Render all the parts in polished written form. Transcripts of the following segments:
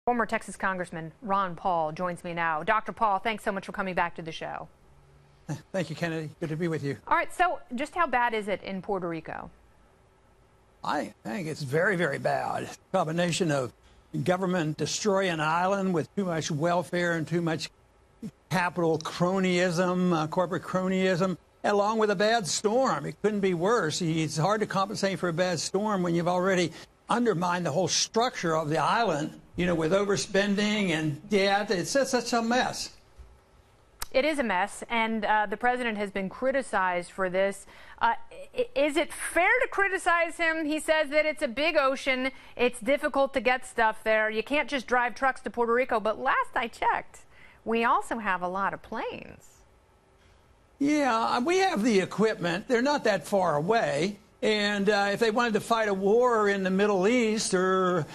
Former Texas Congressman Ron Paul joins me now. Dr. Paul, thanks so much for coming back to the show. Thank you, Kennedy. Good to be with you. All right, so just how bad is it in Puerto Rico? I think it's very, very bad. It's a combination of government destroying an island with too much welfare and too much capital cronyism, corporate cronyism, along with a bad storm. It couldn't be worse. It's hard to compensate for a bad storm when you've already undermined the whole structure of the island, with overspending and debt. It's just such a mess. It is a mess, and the president has been criticized for this. Is it fair to criticize him? He says that it's a big ocean. It's difficult to get stuff there. You can't just drive trucks to Puerto Rico. But last I checked, we also have a lot of planes. Yeah, we have the equipment. They're not that far away. And if they wanted to fight a war in the Middle East or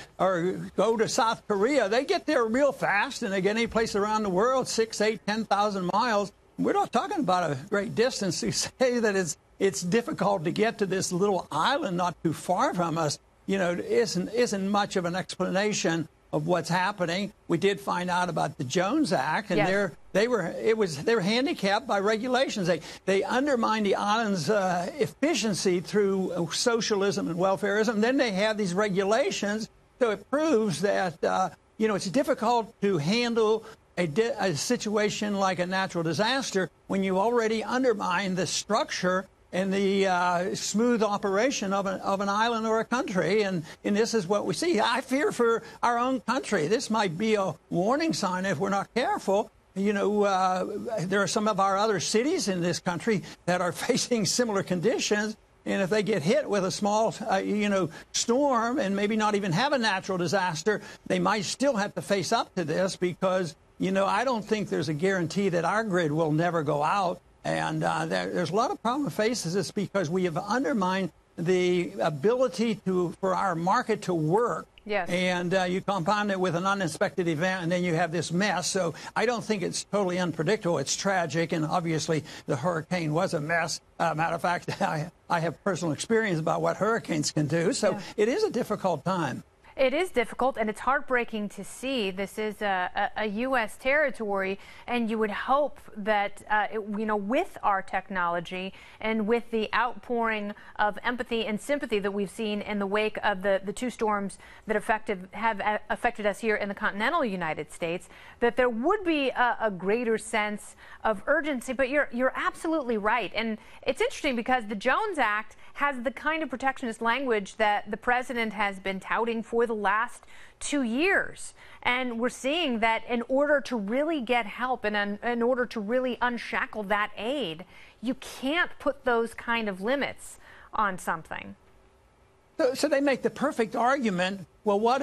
go to South Korea, they get there real fast, and they get any place around the world, 6,000, 8,000, 10,000 miles. We're not talking about a great distance to say that it's difficult to get to this little island not too far from us. Isn't much of an explanation of what's happening. We did find out about the Jones Act, and yes. they were handicapped by regulations. They undermined the island's efficiency through socialism and welfarism. Then they have these regulations, so it proves that it's difficult to handle a situation like a natural disaster when you already undermine the structure and the smooth operation of an island or a country. And this is what we see. I fear for our own country. This might be a warning sign if we're not careful. There are some of our other cities in this country that are facing similar conditions. And if they get hit with a small, storm and maybe not even have a natural disaster, they might still have to face up to this because, I don't think there's a guarantee that our grid will never go out. And there's a lot of problem faces this because we have undermined the ability for our market to work. Yes. And you compound it with an unexpected event, and then you have this mess. So I don't think it's totally unpredictable. It's tragic, and obviously the hurricane was a mess. Matter of fact, I have personal experience about what hurricanes can do. So It is a difficult time. It is difficult, and it's heartbreaking to see. This is a U.S. territory, and you would hope that, with our technology and with the outpouring of empathy and sympathy that we've seen in the wake of the two storms that have affected us here in the continental United States, that there would be a greater sense of urgency. But you're absolutely right. And it's interesting because the Jones Act has the kind of protectionist language that the president has been touting for the last 2 years. And we're seeing that in order to really get help and in order to really unshackle that aid, you can't put those kind of limits on something. So they make the perfect argument. Well, what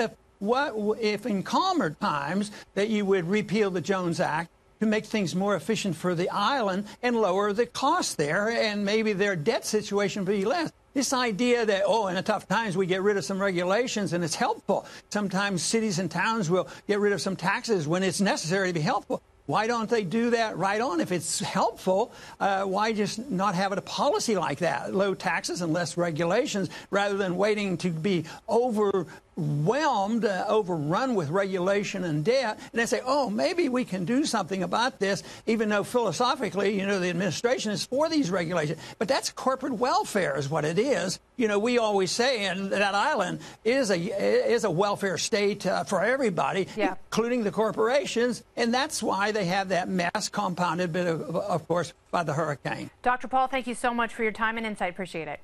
if in calmer times that you would repeal the Jones Act to make things more efficient for the island and lower the cost there, and maybe their debt situation be less. This idea that, in the tough times we get rid of some regulations and it's helpful. Sometimes cities and towns will get rid of some taxes when it's necessary to be helpful. Why don't they do that right on? If it's helpful, why just not have a policy like that? Low taxes and less regulations rather than waiting to be overwhelmed, overrun with regulation and debt. And they say, maybe we can do something about this, even though philosophically, the administration is for these regulations. But that's corporate welfare is what it is. We always say, and that island is a welfare state for everybody, including the corporations. And that's why they have that mess compounded, of course, by the hurricane. Dr. Paul, thank you so much for your time and insight. Appreciate it.